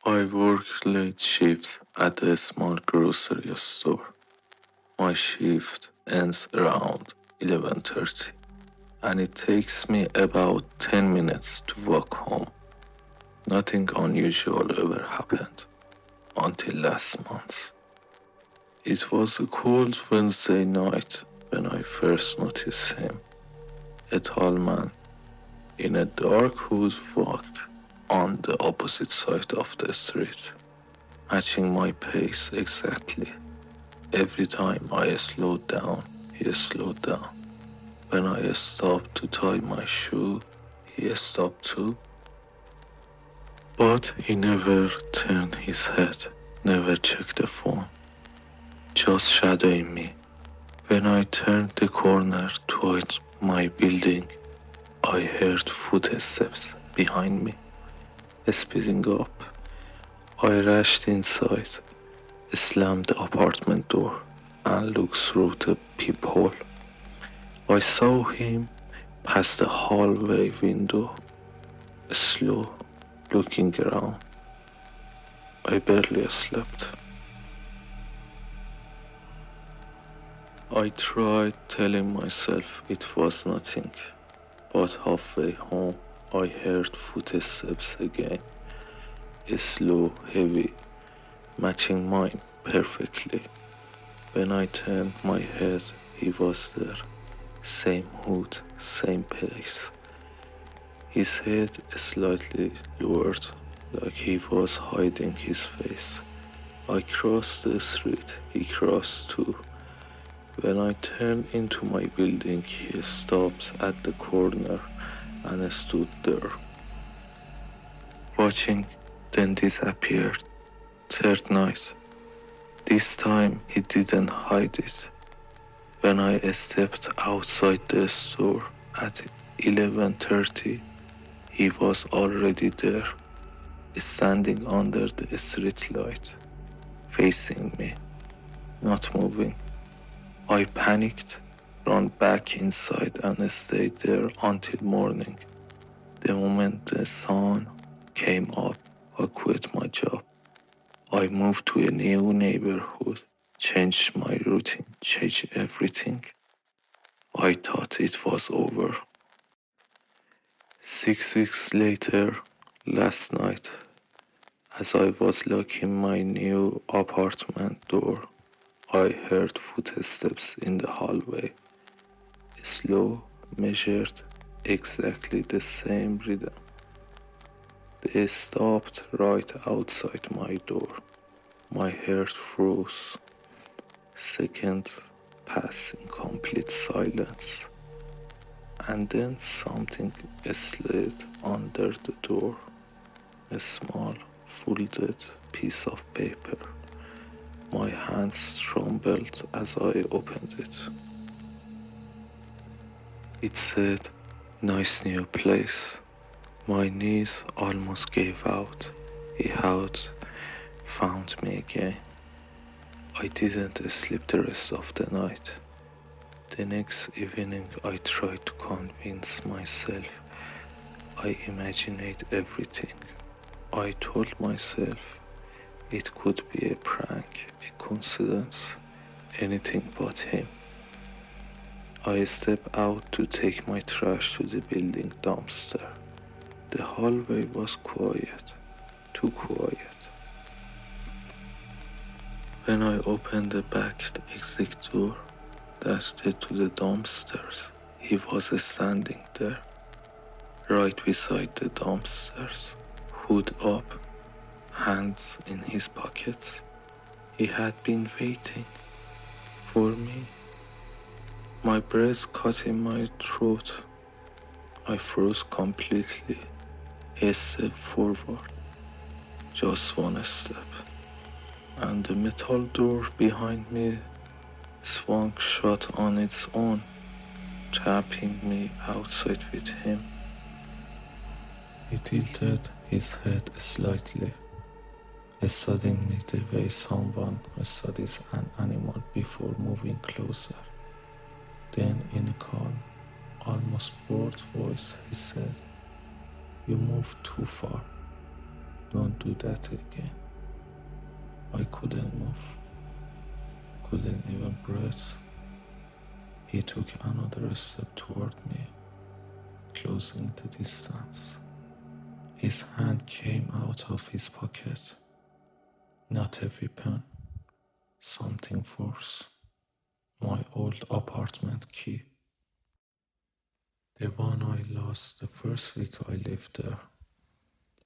I work late shifts at a small grocery store. My shift ends around 11:30 and it takes me about 10 minutes to walk home. Nothing unusual ever happened until last month. It was a cold Wednesday night when I first noticed him, a tall man in a dark hood walk on the opposite side of the street, matching my pace exactly. Every time I slowed down, he slowed down. When I stopped to tie my shoe, he stopped too. But he never turned his head, never checked the phone, just shadowing me. When I turned the corner towards my building, I heard footsteps behind me, speeding up. I rushed inside, slammed the apartment door, and looked through the peephole. I saw him pass the hallway window, slow, looking around. I barely slept. I tried telling myself it was nothing, but halfway home I heard footsteps again, slow, heavy, matching mine perfectly. When I turned my head, he was there. Same hood, same pace. His head slightly lowered, like he was hiding his face. I crossed the street, he crossed too. When I turned into my building, he stopped at the corner and stood there, watching, then disappeared. Third night. This time he didn't hide it. When I stepped outside the store at 11:30, he was already there, standing under the street light, facing me, not moving. I panicked, ran back inside and stayed there until morning. The moment the sun came up, I quit my job. I moved to a new neighborhood, changed my routine, changed everything. I thought it was over. 6 weeks later, last night, as I was locking my new apartment door, I heard footsteps in the hallway. Slow, measured, exactly the same rhythm. They stopped right outside my door. My heart froze. Seconds passed in complete silence. And then something slid under the door. A small, folded piece of paper. My hands trembled as I opened it. It said, "Nice new place." My knees almost gave out. He had found me again. I didn't sleep the rest of the night. The next evening I tried to convince myself. I imagined everything. I told myself it could be a prank, a coincidence, anything but him. I stepped out to take my trash to the building dumpster. The hallway was quiet, too quiet. When I opened the back exit door that led to the dumpsters, he was standing there, right beside the dumpsters, hood up, hands in his pockets. He had been waiting for me. My breath caught in my throat. I froze completely. He stepped forward, just one step, and the metal door behind me swung shut on its own, trapping me outside with him. He tilted his head slightly, studying me the way someone studies an animal before moving closer. Then, in a calm, almost bored voice, he said, "You moved too far." Don't do that again. I couldn't move, couldn't even breathe. He took another step toward me, closing the distance. His hand came out of his pocket. Not a weapon, something worse. My old apartment key. The one I lost the first week I lived there.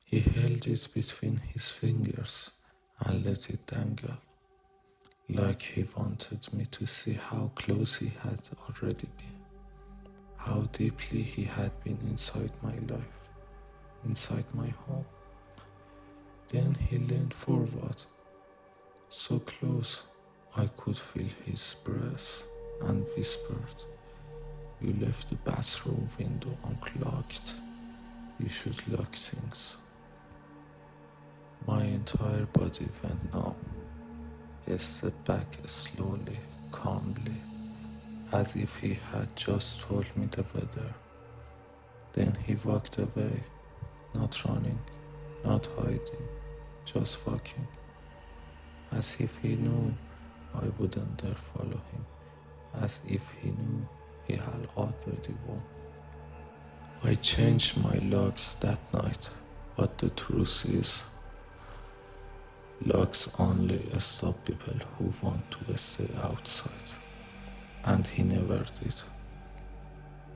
He held it between his fingers and let it dangle, like he wanted me to see how close he had already been, how deeply he had been inside my life, inside my home. Then he leaned forward, so close I could feel his breath, and whispered, "You left the bathroom window unclogged. You should lock things." My entire body went numb. He stepped back slowly, calmly, as if he had just told me the weather. Then he walked away, not running, not hiding, just walking, as if he knew I wouldn't dare follow him, as if he knew he had already won. I changed my locks that night, but the truth is, locks only stop people who want to stay outside, and he never did.